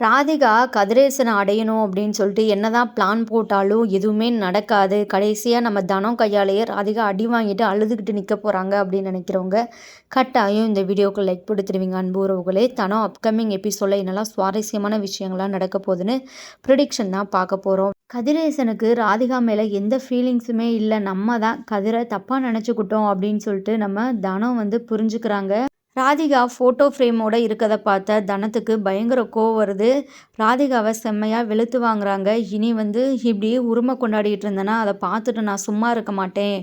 ராதிகா கதிரேசனை அடையணும் அப்படின்னு சொல்லிட்டு என்னதான் பிளான் போட்டாலும் எதுவுமே நடக்காது. கடைசியாக நம்ம தனம் கையாலேயே ராதிகா அடி வாங்கிட்டு அழுதுகிட்டு நிற்க போகிறாங்க அப்படின்னு நினைக்கிறவங்க கட்டாயம் இந்த வீடியோக்கு லைக் கொடுத்துருவீங்க. அன்பு உறவுகளே, தனம் அப்கமிங் எபிசோடில் என்னெல்லாம் சுவாரஸ்யமான விஷயங்கள்லாம் நடக்க போகுதுன்னு ப்ரிடிக்ஷன் தான் பார்க்க போகிறோம். கதிரேசனுக்கு ராதிகா மேலே எந்த ஃபீலிங்ஸுமே இல்லை, நம்ம தான் கதிரை தப்பாக நினச்சிக்கிட்டோம் அப்படின்னு சொல்லிட்டு நம்ம தனம் புரிஞ்சுக்கிறாங்க. ராதிகா ஃபோட்டோ ஃப்ரேமோட இருக்கதை பார்த்த தனத்துக்கு பயங்கர கோவம் வருது. ராதிகாவை செம்மையாக வெளுத்து வாங்குறாங்க. இனி இப்படியே உரிமை கொண்டாடிட்டு இருந்தேன்னா அதை பார்த்துட்டு நான் சும்மா இருக்க மாட்டேன்.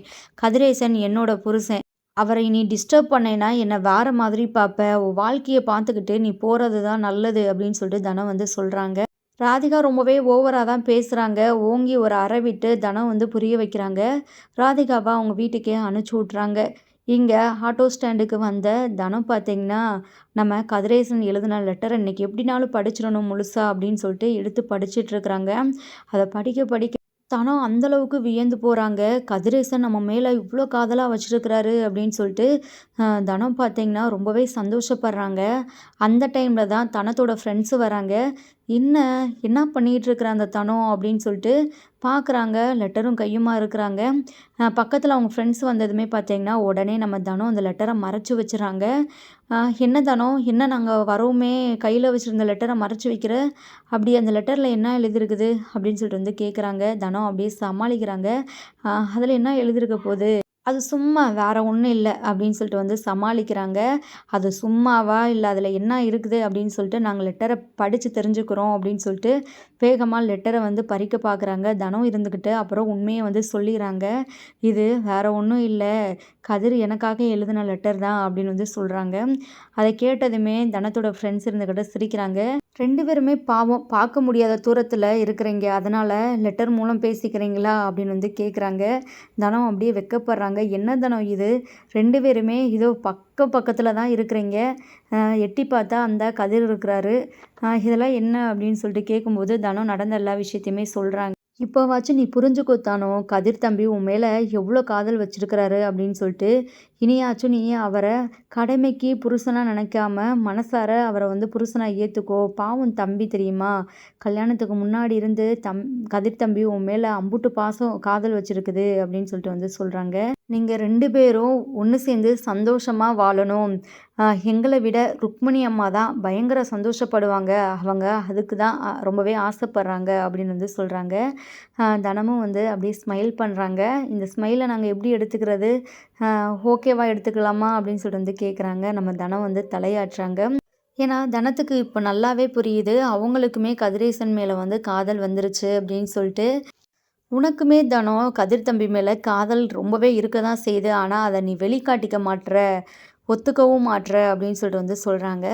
கதிரேசன் என்னோட புருஷன், அவரை நீ டிஸ்டர்ப் பண்ணேன்னா என்னை வேறு மாதிரி பார்ப்ப. உன் வாழ்க்கையை பார்த்துக்கிட்டு நீ போகிறது தான் நல்லது அப்படின்னு சொல்லிட்டு தனம் சொல்கிறாங்க. ராதிகா ரொம்பவே ஓவராக தான் பேசுகிறாங்க. ஓங்கி ஒரு அறை விட்டு தனம் புரிய வைக்கிறாங்க. ராதிகாவை அவங்க வீட்டுக்கே அனுப்பிச்சி விட்றாங்க. இங்கே ஆட்டோ ஸ்டாண்டுக்கு வந்த தனம் பார்த்திங்கன்னா, நம்ம கதிரேசன் எழுதின லெட்டரை இன்றைக்கி எப்படினாலும் படிச்சிடணும் முழுசா அப்படின்னு சொல்லிட்டு எடுத்து படிச்சிட்ருக்குறாங்க. அதை படிக்க படிக்க தனம் அந்தளவுக்கு வியந்து போகிறாங்க. கதிரேசன் நம்ம மேலே இவ்வளோ காதலாக வச்சுருக்கிறாரு அப்படின்னு சொல்லிட்டு தனம் பார்த்திங்கன்னா ரொம்பவே சந்தோஷப்படுறாங்க. அந்த டைமில் தான் தனத்தோட ஃப்ரெண்ட்ஸு வராங்க. என்ன பண்ணிகிட்ருக்குற அந்த தனம் அப்படின்னு சொல்லிட்டு பார்க்குறாங்க. லெட்டரும் கையுமா இருக்கிறாங்க. பக்கத்தில் அவங்க ஃப்ரெண்ட்ஸ் வந்ததுமே பார்த்தீங்கன்னா உடனே நம்ம தனம் அந்த லெட்டரை மறைச்சி வச்சுறாங்க. என்ன தனம், என்ன நாங்கள் வரவுமே கையில் வச்சுருந்த லெட்டரை மறைச்சி வைக்கிற, அப்படி அந்த லெட்டரில் என்ன எழுதியிருக்குது அப்படின்னு சொல்லிட்டு கேட்குறாங்க. தனம் அப்படியே சமாளிக்கிறாங்க. அதில் என்ன எழுதியிருக்க போகுது, அது சும்மா வேறு ஒன்றும் இல்லை அப்படின்னு சொல்லிட்டு சமாளிக்கிறாங்க. அது சும்மாவா, இல்லை அதில் என்ன இருக்குது அப்படின்னு சொல்லிட்டு நாங்கள் லெட்டரை படித்து தெரிஞ்சுக்கிறோம் அப்படின்னு சொல்லிட்டு வேகமாக லெட்டரை பறிக்க பார்க்குறாங்க. தனம் இருந்துக்கிட்டு அப்புறம் உண்மையை சொல்லிடுறாங்க. இது வேறு ஒன்றும் இல்லை, கதிர் எனக்காக எழுதின லெட்டர் தான் அப்படின்னு சொல்கிறாங்க. அதை கேட்டதுமே தனத்தோட ஃப்ரெண்ட்ஸ் இருந்துக்கிட்ட சிரிக்கிறாங்க. 2 பேருமே பாவம், பார்க்க முடியாத தூரத்தில் இருக்கிறீங்க, அதனால் லெட்டர் மூலம் பேசிக்கிறீங்களா அப்படின்னு கேட்குறாங்க. தனம் அப்படியே வெக்கப்படுறாங்க. என்ன தனம் இது, 2 பேருமே இதோ பக்கத்தில் தான் இருக்கிறீங்க, எட்டி பார்த்தா அந்த கதிர் இருக்கிறாரு, இதெல்லாம் என்ன அப்படின்னு சொல்லிட்டு கேட்கும்போது தனம் நடந்த எல்லா விஷயத்தையுமே சொல்கிறாங்க. இப்போவாச்சும் நீ புரிஞ்சுக்கோத்தானோ, கதிர் தம்பி உன் மேலே எவ்வளோ காதல் வச்சுருக்கிறாரு அப்படின்னு சொல்லிட்டு, இனியாச்சும் நீ அவரை கடமைக்கு புருஷனாக நினைக்காம மனசார அவரை புருஷனாக ஏற்றுக்கோ. பாவம் தம்பி தெரியுமா, கல்யாணத்துக்கு முன்னாடி இருந்து கதிர் தம்பி உன் மேலே அம்புட்டு பாசம் காதல் வச்சுருக்குது அப்படின்னு சொல்லிட்டு சொல்கிறாங்க. நீங்கள் 2 பேரும் ஒன்று சேர்ந்து சந்தோஷமாக வாழணும். எங்களை விட ருக்மணி அம்மா தான் பயங்கர சந்தோஷப்படுவாங்க, அவங்க அதுக்கு தான் ரொம்பவே ஆசைப்படுறாங்க அப்படின்னு சொல்கிறாங்க. தனமும் அப்படியே ஸ்மைல் பண்ணுறாங்க. இந்த ஸ்மைலை நாங்கள் எப்படி எடுத்துக்கிறது, ஓகேவா எடுத்துக்கலாமா அப்படின்னு சொல்லிட்டு கேட்குறாங்க. நம்ம தனம் தலையாட்டுறாங்க. ஏன்னா தனத்துக்கு இப்போ நல்லாவே புரியுது, அவங்களுக்குமே கதிரேசன் மேலே காதல் வந்துருச்சு அப்படின்னு சொல்லிட்டு. உனக்குமே தனம் கதிர் தம்பி மேலே காதல் ரொம்பவே இருக்க தான் செய்யுது, ஆனால் அதை நீ வெளிக்காட்டிக்க மாட்டுற, ஒத்துக்கவும் மாட்டுற அப்படின்னு சொல்லிட்டு சொல்கிறாங்க.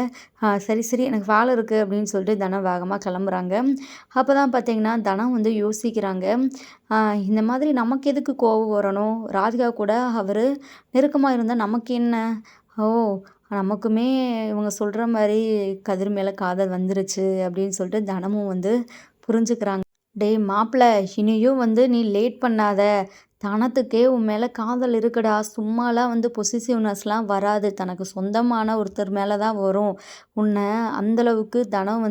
சரி சரி எனக்கு வேலை இருக்குது அப்படின்னு சொல்லிட்டு தனம் வேகமாக கிளம்புறாங்க. அப்போ தான் பார்த்தீங்கன்னா தனம் யோசிக்கிறாங்க. இந்த மாதிரி நமக்கு எதுக்கு கோவம் வரணும், ராதிகா கூட அவர் நெருக்கமாக இருந்தால் நமக்கு என்ன, ஓ நமக்குமே இவங்க சொல்கிற மாதிரி கதிர் மேலே காதல் வந்துருச்சு அப்படின்னு சொல்லிட்டு தனமும் புரிஞ்சுக்கிறாங்க. டேய் மாப்பிள்ள, இனியும் நீ லேட் பண்ணாத, தனத்துக்கே உன் மேலே காதல் இருக்குடா, சும்மாலாம் பொசிசிவ்னஸ்லாம் வராது, தனக்கு சொந்தமான ஒருத்தர் மேலே தான் வரும். உன்னை அந்தளவுக்கு தனம்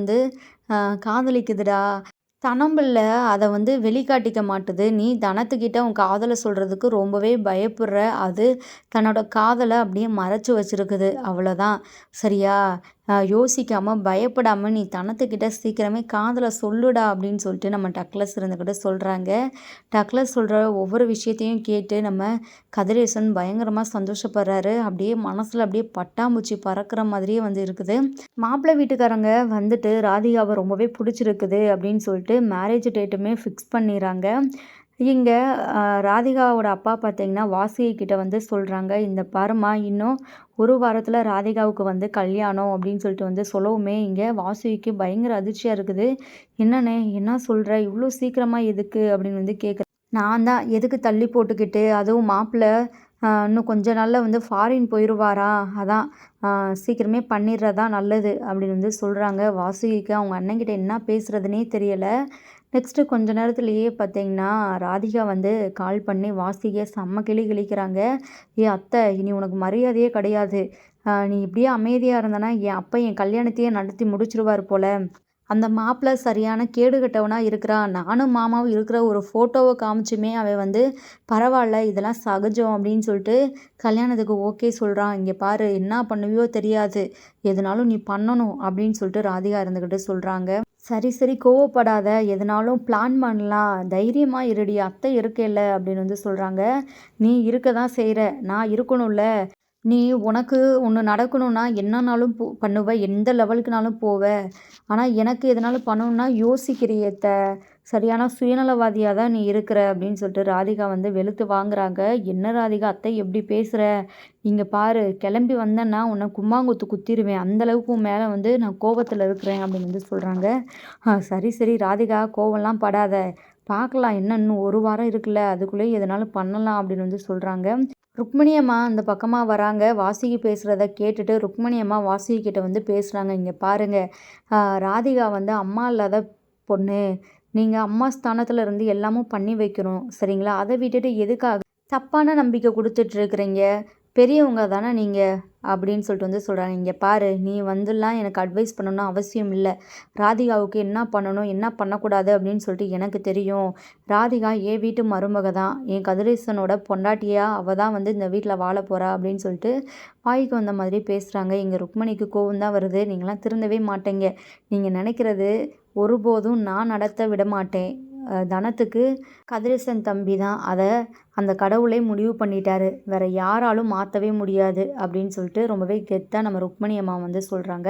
காதலிக்குதுடா. தனம்பில்ல அதை வெளிக்காட்டிக்க மாட்டுது, நீ தனத்துக்கிட்ட உன் காதலை சொல்கிறதுக்கு ரொம்பவே பயப்படுற, அது தன்னோட காதலை அப்படியே மறைச்சி வச்சுருக்குது, அவ்வளோதான் சரியா. யோசிக்காமல் பயப்படாமல் நீ தனத்துக்கிட்ட சீக்கிரமே காதலை சொல்லுடா அப்படின்னு சொல்லிட்டு நம்ம டக்ளஸ் இருந்துக்கிட்ட சொல்கிறாங்க. டக்ளஸ் சொல்கிற ஒவ்வொரு விஷயத்தையும் கேட்டு நம்ம கதிரேசன் பயங்கரமாக சந்தோஷப்படுறாரு. அப்படியே மனசில் அப்படியே பட்டாம்பூச்சி பறக்கிற மாதிரியே இருக்குது. மாப்பிள்ளை வீட்டுக்காரங்க ராதிகாவை ரொம்பவே பிடிச்சிருக்குது அப்படின்னு சொல்லிட்டு மேரேஜ் டேட்டுமே ஃபிக்ஸ் பண்ணிடுறாங்க. இங்கே ராதிகாவோட அப்பா பார்த்தீங்கன்னா வாசுகிக்கிட்ட சொல்கிறாங்க, இந்த பாருமா இன்னும் ஒரு வாரத்தில் ராதிகாவுக்கு கல்யாணம் அப்படின்னு சொல்லிட்டு சொல்லவுமே இங்கே வாசுகிக்கு பயங்கர அதிர்ச்சியாக இருக்குது. என்னண்ணே என்ன சொல்கிற, இவ்வளோ சீக்கிரமாக எதுக்கு அப்படின்னு கேட்குறேன். நான் தான் எதுக்கு தள்ளி போட்டுக்கிட்டு, அதுவும் மாப்பிள்ளை இன்னும் கொஞ்ச நாளில் ஃபாரின் போயிடுவாராம், அதான் சீக்கிரமே பண்ணிடுறதா நல்லது அப்படின்னு சொல்கிறாங்க. வாசுகிக்கு அவங்க அண்ணன்கிட்ட என்ன பேசுகிறதுனே தெரியலை. நெக்ஸ்ட்டு கொஞ்ச நேரத்துலேயே பார்த்தீங்கன்னா ராதிகா கால் பண்ணி வாசுகியை செம்ம கிழிக்கிறாங்க. ஏ அத்தை, இனி உனக்கு மரியாதையே கிடையாது, நீ இப்படியே அமைதியாக இருந்தனா என் அப்பா என் கல்யாணத்தையே நடத்தி முடிச்சிருவார் போல், அந்த மாப்பிள்ளை சரியான கேடுகெட்டவனா இருக்கிறான். நானும் மாமாவும் இருக்கிற ஒரு ஃபோட்டோவை காமிச்சுமே அவன் வந்து பரவாயில்ல இதெல்லாம் சகஜம் அப்படின்னு சொல்லிட்டு கல்யாணத்துக்கு ஓகே சொல்கிறான். இங்கே பாரு என்ன பண்ணுவியோ தெரியாது, எதுனாலும் நீ பண்ணணும் அப்படின்னு சொல்லிட்டு ராதிகா இருந்துக்கிட்டு சொல்கிறாங்க. சரி சரி கோவப்படாத, எதுனாலும் பிளான் பண்ணலாம், தைரியமாக இருடி, அத்தை இருக்கேல்ல அப்படின்னு வந்து சொல்கிறாங்க. நீ இருக்க தான் செய்கிற, நான் இருக்கணும்ல, நீ உனக்கு ஒன்று நடக்கணும்னா என்னன்னாலும் பண்ணுவ, எந்த லெவலுக்குனாலும் போவ, ஆனால் எனக்கு எதனாலும் பண்ணணும்னா யோசிக்கிறியே சரியான சுயநலவாதியாக தான் நீ இருக்கிற அப்படின்னு சொல்லிட்டு ராதிகா வந்து வெளுத்து வாங்குறாங்க. என்ன ராதிகா அத்தை எப்படி பேசுகிற, இங்கே பாரு கிளம்பி வந்தேன்னா உன்னை கும்மாங்குத்து குத்திடுவேன், அந்தளவுக்கு உன் மேலே வந்து நான் கோபத்தில் இருக்கிறேன் அப்படின்னு வந்து சொல்கிறாங்க. சரி சரி ராதிகா கோவம்லாம் படாத, பார்க்கலாம், என்ன இன்னும் ஒரு வாரம் இருக்குல்ல, அதுக்குள்ளேயே எதனாலும் பண்ணலாம் அப்படின்னு வந்து சொல்கிறாங்க. ருக்மணி அம்மா அந்த பக்கமாக வராங்க. வாசுகி பேசுகிறத கேட்டுட்டு ருக்மணி அம்மா வாசுகி கிட்ட வந்து பேசுகிறாங்க. இங்கே பாருங்க, ராதிகா வந்து அம்மா இல்லாத பொண்ணு, நீங்கள் அம்மா ஸ்தானத்தில் இருந்து எல்லாமும் பண்ணி வைக்கணும் சரிங்களா, அதை விட்டுட்டு எதுக்காக தப்பான நம்பிக்கை கொடுத்துட்ருக்குறீங்க, பெரியவங்க தானே நீங்கள் அப்படின்னு சொல்லிட்டு வந்து சொல்கிறாங்க. இங்கே பாரு நீ வந்துலாம் எனக்கு அட்வைஸ் பண்ணணும்னு அவசியம் இல்லை, ராதிகாவுக்கு என்ன பண்ணணும் என்ன பண்ணக்கூடாது அப்படின்னு சொல்லிட்டு எனக்கு தெரியும். ராதிகா என் வீட்டு மருமக தான், என் கதிரேசனோட பொண்டாட்டியா அவள் தான் வந்து இந்த வீட்டில் வாழ போகிறா அப்படின்னு சொல்லிட்டு வாய்க்கு வந்த மாதிரி பேசுகிறாங்க. இங்கே ருக்மணிக்கு கோவம் தான் வருது. நீங்களாம் திருந்தவே மாட்டேங்க, நீங்கள் நினைக்கிறது ஒருபோதும் நான் நடத்த விட மாட்டேன். தனத்துக்கு கதிரேசன் தம்பி தான் அதை அந்த கடவுளே முடிவு பண்ணிட்டாரு, வேற யாராலும் மாற்றவே முடியாது அப்படின்னு சொல்லிட்டு ரொம்பவே கெத்தாக நம்ம ருக்மணி அம்மா வந்து சொல்கிறாங்க.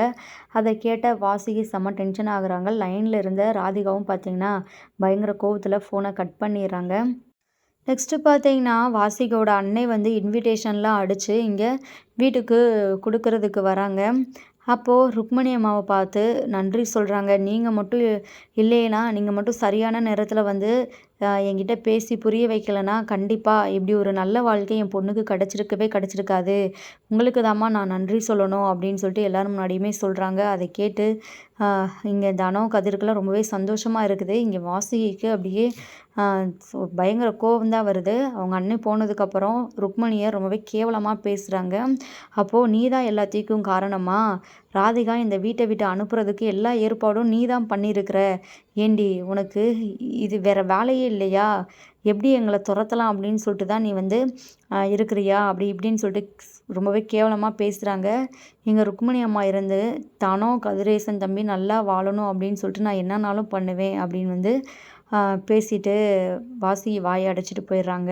அதை கேட்ட வாசுகி செம்ம டென்ஷன் ஆகுறாங்க. லைனில் இருந்த ராதிகாவும் பார்த்தீங்கன்னா பயங்கர கோவத்தில் ஃபோனை கட் பண்ணிடுறாங்க. நெக்ஸ்ட்டு பார்த்தீங்கன்னா வாசிகோட அன்னை வந்து இன்விடேஷன்லாம் அடித்து இங்கே வீட்டுக்கு கொடுக்கறதுக்கு வராங்க. அப்போது ருக்மணி அம்மாவை பார்த்து நன்றி சொல்கிறாங்க. நீங்கள் மட்டும் இல்லைனா, நீங்கள் மட்டும் சரியான நேரத்தில் வந்து என்கிட்ட பேசி புரிய வைக்கலைன்னா கண்டிப்பாக இப்படி ஒரு நல்ல வாழ்க்கை என் பொண்ணுக்கு கிடச்சிருக்காது. உங்களுக்கு தாம்மா நான் நன்றி சொல்லணும் அப்படின்னு சொல்லிட்டு எல்லோரும் முன்னாடியுமே சொல்கிறாங்க. அதை கேட்டு இங்கே தனம் கதிருக்கெல்லாம் ரொம்பவே சந்தோஷமாக இருக்குது. இங்கே வாசுகிக்கு அப்படியே பயங்கர கோபம் தான் வருது. அவங்க அண்ணன் போனதுக்கப்புறம் ருக்மணியை ரொம்பவே கேவலமாக பேசுகிறாங்க. அப்போது நீ தான் எல்லாத்துக்கும் காரணமா, ராதிகா இந்த வீட்டை விட்டு அனுப்புறதுக்கு எல்லா ஏற்பாடும் நீ தான் பண்ணியிருக்கிற, ஏண்டி உனக்கு இது வேறு வேலையே இல்லையா, எப்படி எங்களை துரத்தலாம் அப்படின்னு சொல்லிட்டு தான் நீ வந்து இருக்கிறியா அப்படி இப்படின்னு சொல்லிட்டு ரொம்பவே கேவலமாக பேசுகிறாங்க. எங்கள் ருக்மணி அம்மா இருந்து தனம் கதிரேசன் தம்பி நல்லா வாழணும் அப்படின்னு சொல்லிட்டு நான் என்னன்னாலும் பண்ணுவேன் அப்படின்னு வந்து பேசிட்டு வாசுகி வாயை அடைச்சிட்டு போயிடுறாங்க.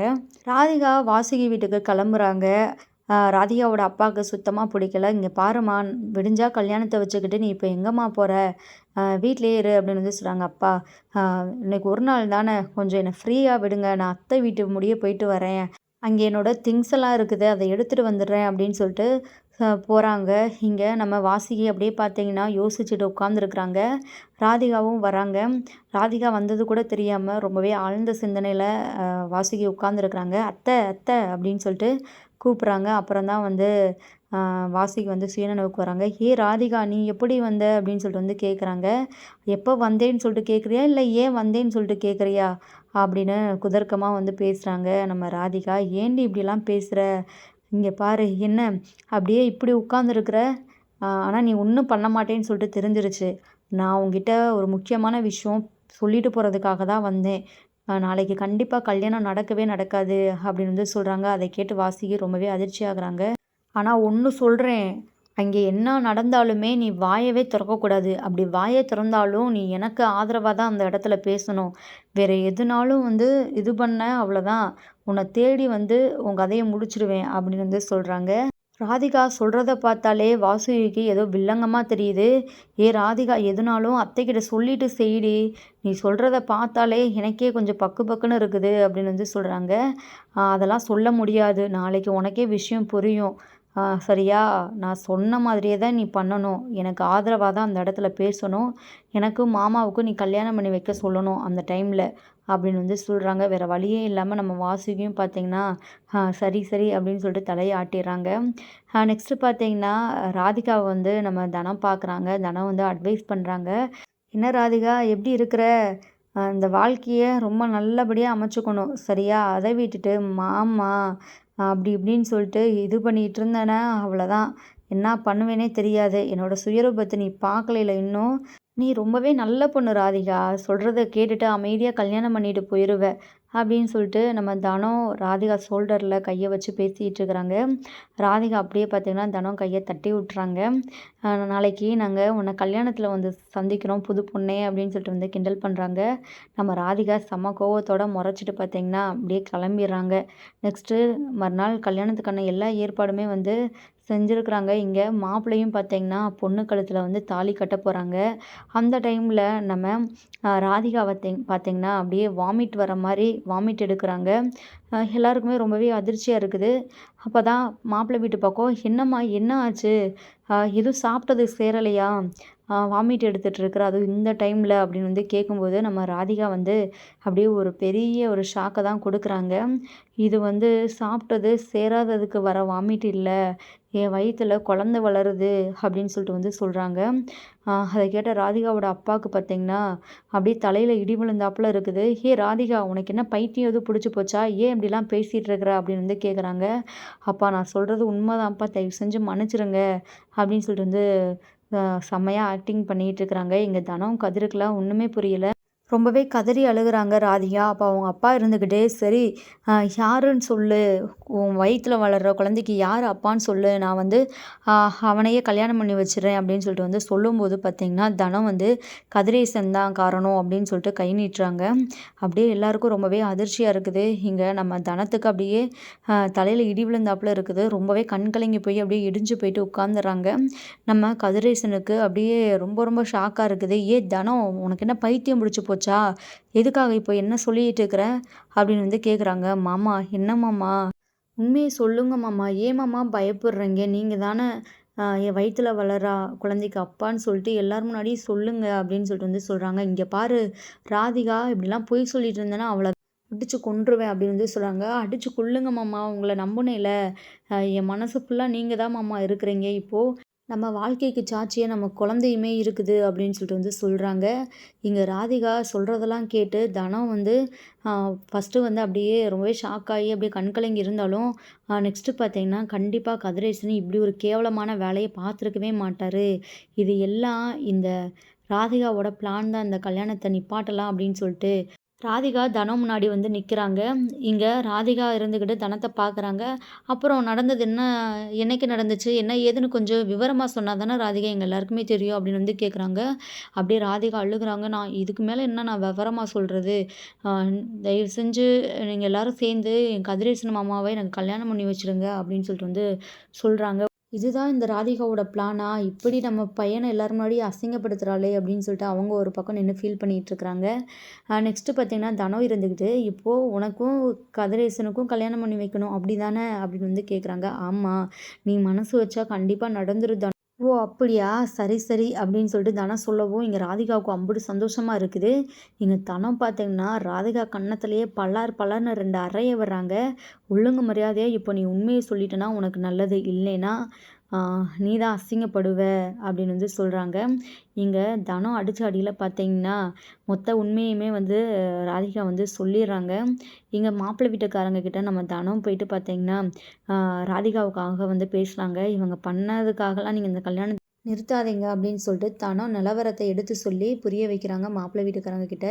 ராதிகா வாசுகி வீட்டுக்கு கிளம்புறாங்க. ராதிகாவோட அப்பாவுக்கு சுத்தமாக பிடிக்கல. இங்கே பாருமா, விடிஞ்சா கல்யாணத்தை வச்சுக்கிட்டு நீ இப்போ எங்கேம்மா போகிற, வீட்டிலே இரு அப்படின்னு வந்து சொல்கிறாங்க. அப்பா இன்னைக்கு ஒரு நாள் தானே, கொஞ்சம் என்னை ஃப்ரீயாக விடுங்க, நான் அத்தை வீட்டு முடிய போயிட்டு வரேன், அங்கே என்னோடய திங்ஸ் எல்லாம் இருக்குது, அதை எடுத்துகிட்டு வந்துடுறேன் அப்படின்னு சொல்லிட்டு போகிறாங்க. இங்கே நம்ம வாசுகி அப்படியே பார்த்தீங்கன்னா யோசிச்சுட்டு உட்காந்துருக்குறாங்க. ராதிகாவும் வராங்க. ராதிகா வந்தது கூட தெரியாமல் ரொம்பவே ஆழ்ந்த சிந்தனையில் வாசுகி உட்காந்துருக்குறாங்க. அத்தை அத்தை அப்படின்னு சொல்லிட்டு கூப்பிட்றாங்க. அப்புறம் தான் வந்து வாசுகி வந்து சுயநினைவுக்கு வராங்க. ராதிகா நீ எப்படி வந்த அப்படின்னு சொல்லிட்டு வந்து கேட்குறாங்க. எப்போ வந்தேன்னு சொல்லிட்டு கேட்குறியா, இல்லை ஏன் வந்தேன்னு சொல்லிட்டு கேட்குறியா அப்படின்னு குதர்க்கமாக வந்து பேசுகிறாங்க நம்ம ராதிகா. ஏண்டி இப்படிலாம் பேசுகிற, இங்கே பாரு என்ன அப்படியே இப்படி உட்காந்துருக்குற, ஆனால் நீ ஒன்றும் பண்ண மாட்டேன்னு சொல்லிட்டு தெரிஞ்சிருச்சு. நான் உங்ககிட்ட ஒரு முக்கியமான விஷயம் சொல்லிட்டு போகிறதுக்காக தான் வந்தேன். நாளைக்கு கண்டிப்பாக கல்யாணம் நடக்கவே நடக்காது அப்படின்னு வந்து சொல்கிறாங்க. அதை கேட்டு வாசுகி ரொம்பவே அதிர்ச்சி ஆகுறாங்க. ஆனால் ஒன்று சொல்கிறேன், அங்கே என்ன நடந்தாலுமே நீ வாயவே திறக்கக்கூடாது. அப்படி வாயை திறந்தாலும் நீ எனக்கு ஆதரவாக தான் அந்த இடத்துல பேசணும். வேறு எதுனாலும் வந்து இது பண்ண அவ்வளோதான், உன்னை தேடி வந்து உன் கதையை முடிச்சிடுவேன் அப்படின்னு வந்து சொல்கிறாங்க. ராதிகா சொல்கிறத பார்த்தாலே வாசுகிக்கு ஏதோ வில்லங்கமாக தெரியுது. ராதிகா எதுனாலும் அத்தைக்கிட்ட சொல்லிட்டு செய்டி, நீ சொல்கிறத பார்த்தாலே எனக்கே கொஞ்சம் பக்கு பக்குன்னு இருக்குது அப்படின்னு வந்து சொல்கிறாங்க. அதெல்லாம் சொல்ல முடியாது, நாளைக்கு உனக்கே விஷயம் புரியும் சரியா, நான் சொன்ன மாதிரியே தான் நீ பண்ணணும், எனக்கு ஆதரவாக தான் அந்த இடத்துல பேசணும், எனக்கும் மாமாவுக்கும் நீ கல்யாணம் பண்ணி வைக்க சொல்லணும் அந்த டைமில் அப்படின்னு வந்து சொல்கிறாங்க. வேறு வழியே இல்லாமல் நம்ம வாசுகியும் பார்த்திங்கன்னா சரி சரி அப்படின்னு சொல்லிட்டு தலையை ஆட்டிடுறாங்க. நெக்ஸ்ட்டு பார்த்திங்கன்னா ராதிகாவை வந்து நம்ம தனம் பார்க்குறாங்க. தனம் வந்து அட்வைஸ் பண்ணுறாங்க. என்ன ராதிகா எப்படி இருக்கிற, இந்த வாழ்க்கையை ரொம்ப நல்லபடியாக அமைச்சுக்கணும் சரியா, அதை விட்டுட்டு மாமா அப்படி இப்படின்னு சொல்லிட்டு இது பண்ணிகிட்டு இருந்தேன்னா அவ்வளோதான், என்ன பண்ணுவேனே தெரியாது, என்னோடய சுயரூபத்தை நீ பார்க்கலைல இன்னும், நீ ரொம்பவே நல்ல பொண்ணு ராதிகா. சொல்றத கேட்டுட்டு அமைதியா கல்யாணம் பண்ணிட்டு போயிருவ. அப்படின்னு சொல்லிட்டு நம்ம தனம் ராதிகா ஷோல்டர்ல கைய வச்சு பேசிட்டு இருக்கிறாங்க. ராதிகா அப்படியே பார்த்தீங்கன்னா, தனம் கைய தட்டி விட்டுறாங்க. நாளைக்கு நாங்க உன்ன கல்யாணத்துல வந்து சந்திக்கிறோம் புது பொண்ணே அப்படின்னு சொல்லிட்டு வந்து கிண்டல் பண்றாங்க. நம்ம ராதிகா செம்ம கோவத்தோட முறைச்சிட்டு பார்த்தீங்கன்னா, அப்படியே கிளம்பிர்றாங்க. நெக்ஸ்ட்டு மறுநாள் கல்யாணத்துக்கான எல்லா ஏற்பாடுமே வந்து செஞ்சிருக்கிறாங்க. இங்க மாப்பிள்ளையும் பார்த்தீங்கன்னா, பொண்ணு கழுத்துல வந்து தாலி கட்ட போறாங்க. அந்த டைம்ல நம்ம ராதிகா பார்த்தீங்கன்னா, அப்படியே வாமிட் வர மாரி வாமிட் எடுக்குறாங்க. எல்லாருக்குமே ரொம்பவே அதிர்ச்சியா இருக்குது. அப்பதான் மாப்பிள்ளை வீட்டு பக்கம், "என்னம்மா என்ன ஆச்சு? எதுவும் சாப்பிட்டது சேரலையா? வாமிட் எடுத்துட்டு இருக்கிற, அதுவும் இந்த டைம்ல" அப்படின்னு வந்து கேட்கும்போது, நம்ம ராதிகா வந்து அப்படியே ஒரு பெரிய ஒரு ஷாக்க தான் குடுக்குறாங்க. "இது வந்து சாப்பிட்டது சேராததுக்கு வர வாமிட் இல்ல. என் வயித்துல குழந்தை வளருது" அப்படின்னு சொல்லிட்டு வந்து சொல்றாங்க. அத கேட்ட ராதிகாவோட அப்பாவுக்கு பார்த்தீங்கன்னா, அப்படியே தலையில இடி விழுந்தாப்புல இருக்குது. "ஏய் ராதிகா, உனக்கு என்ன பைத்தியம் எதுவும் புடிச்சு போச்சா? ஏன் இப்படிலாம் பேசிட்டு இருக்கிற?" அப்படின்னு வந்து கேட்குறாங்க. "அப்பா நான் சொல்றது உண்மைதான்ப்பா. தயவு செஞ்சு மன்னிச்சிடுங்க" அப்படின்னு சொல்லிட்டு வந்து செம்மையா ஆக்டிங் பண்ணிட்டு இருக்கிறாங்க. இங்க தனம், கதிருக்குலாம் ஒண்ணுமே புரியல. ரொம்பவே கதறி அழுகுறாங்க ராதிகா. அப்போ அவங்க அப்பா இருந்துக்கிட்டே, "சரி, யாருன்னு சொல்லு. உன் வயித்துல வளர்ற குழந்தைக்கு யார் அப்பான்னு சொல்லு. நான் வந்து அ அவனையே கல்யாணம் பண்ணி வச்சுர்றேன்" அப்படின்னு சொல்லிட்டு வந்து சொல்லும்போது பார்த்தீங்கன்னா, தனம் வந்து "கதிரேசன் தான் காரணம்" அப்படின்னு சொல்லிட்டு கை நீட்டுறாங்க. அப்படியே எல்லாருக்கும் ரொம்பவே அதிர்ச்சியா இருக்குது. இங்க நம்ம தனத்துக்கு அப்படியே தலையில இடி விழுந்தாப்புல இருக்குது. ரொம்பவே கண் கலங்கி போய் அப்படியே இடிஞ்சு போயிட்டு உட்காந்துர்றாங்க. நம்ம கதிரேசனுக்கு அப்படியே ரொம்ப ரொம்ப ஷாக்கா இருக்குது. தனம், உனக்கு என்ன பைத்தியம் பிடிச்சு போச்சா? எதுக்காக இப்போ என்ன சொல்லிட்டு இருக்கிற?" அப்படின்னு வந்து கேட்குறாங்க. "மாமா, என்ன மாமா? உண்மைய சொல்லுங்க மாமா. ஏன் மாமா பயப்படுறீங்க? நீங்க தானே என் வயித்துல வளர்றா குழந்தைக்கு அப்பான்னு சொல்லிட்டு எல்லார் முன்னாடியும் சொல்லுங்க" அப்படின்னு சொல்லிட்டு வந்து சொல்றாங்க. "இங்க பாரு ராதிகா, இப்படிலாம் பொய் சொல்லிட்டு இருந்தேன்னா அவ்வளோ அடிச்சு கொன்றுவேன்" அப்படின்னு வந்து சொல்றாங்க. "அடிச்சு கொல்லுங்க மாமா. உங்கள நம்புனேன்ல. என் மனசு ஃபுல்லா நீங்க தான் மாமா இருக்கிறீங்க. இப்போ நம்ம வாழ்க்கைக்கு சாட்சியா நம்ம குழந்தையுமே இருக்குது" அப்படின்னு சொல்லிட்டு வந்து சொல்றாங்க. இங்க ராதிகா சொல்றதெல்லாம் கேட்டு தனம் வந்து ஃபர்ஸ்ட்டு வந்து அப்படியே ரொம்பவே ஷாக் ஆகி அப்படியே கண் கலங்கி இருந்தாலும், நெக்ஸ்ட்டு பார்த்தீங்கன்னா, கண்டிப்பா கதிரேசன் இப்படி ஒரு கேவலமான வேலைய பார்த்துருக்கவே மாட்டாரு. இது எல்லாம் இந்த ராதிகாவோட பிளான் தான், இந்த கல்யாணத்த நிப்பாட்டலாம் அப்படின்னு சொல்லிட்டு ராதிகா தனம் முன்னாடி வந்து நிக்கிறாங்க. இங்க ராதிகா இருந்துகிட்டு தனத்த பார்க்குறாங்க. "அப்புறம் நடந்தது என்ன? என்னைக்கு நடந்துச்சு? என்ன ஏதுன்னு கொஞ்சம் விவரமா சொன்னா தானே ராதிகா எங்க எல்லாருக்குமே தெரியும்" அப்படின்னு வந்து கேட்குறாங்க. அப்படியே ராதிகா அழுகுறாங்க. "நான் இதுக்கு மேல என்ன நான் விவரமா சொல்றது? அ தயவு செஞ்சு நீங்க எல்லாரும் சேர்ந்து என் கதிரேசன் மாமாவ எனக்கு கல்யாணம் பண்ணி வச்சுடுங்க" அப்படின்னு சொல்லிட்டு வந்து சொல்றாங்க. இதுதான் இந்த ராதிகாவோட பிளானா? இப்படி நம்ம பையன எல்லார் முன்னாடியும் அசிங்கப்படுத்துறாளே அப்படின்னு சொல்லிட்டு அவங்க ஒரு பக்கம் நின்னு ஃபீல் பண்ணிட்டு இருக்கிறாங்க. நெக்ஸ்ட்டு பார்த்தீங்கன்னா, தனம் இருந்துக்கிட்டு, "இப்போ உனக்கும் கதிரேசனுக்கும் கல்யாணம் பண்ணி வைக்கணும் அப்படிதானே?" அப்படின்னு வந்து கேட்குறாங்க. "ஆமா. நீ மனசு வச்சா கண்டிப்பா நடந்துரும் தனம்." "ஓ! அப்படியா? சரி, சரி" அப்படின்னு சொல்லிட்டு தனம் சொல்லவும், இங்க ராதிகாவுக்கு அம்புட்டு சந்தோஷமா இருக்குது. இங்க தனம் பார்த்தீங்கன்னா, ராதிகா கன்னத்திலேயே பலார் பலார்ன்னு 2 அறைய விடுறாங்க. "ஒழுங்கு மரியாதையா இப்போ நீ உண்மைய சொல்லிட்டன்னா உனக்கு நல்லது. இல்லைன்னா ஆ நீ தான் அசிங்கப்படுவ" அப்படின்னு வந்து சொல்றாங்க. இங்க தனம் அடிச்ச அடியில பார்த்தீங்கன்னா, மொத்த உண்மையுமே வந்து ராதிகா வந்து சொல்லிர்றாங்க. இங்க மாப்பிள்ளை வீட்டுக்காரங்க கிட்ட நம்ம தனம் போயிட்டு பார்த்தீங்கன்னா, ஆ ராதிகாவுக்காக வந்து பேசுறாங்க. "இவங்க பண்ணதுக்காகலாம் நீங்க இந்த கல்யாணத்த நிறுத்தாதீங்க" அப்படின்னு சொல்லிட்டு தனம் நிலவரத்த எடுத்து சொல்லி புரிய வைக்கிறாங்க மாப்பிள்ளை வீட்டுக்காரங்க கிட்ட.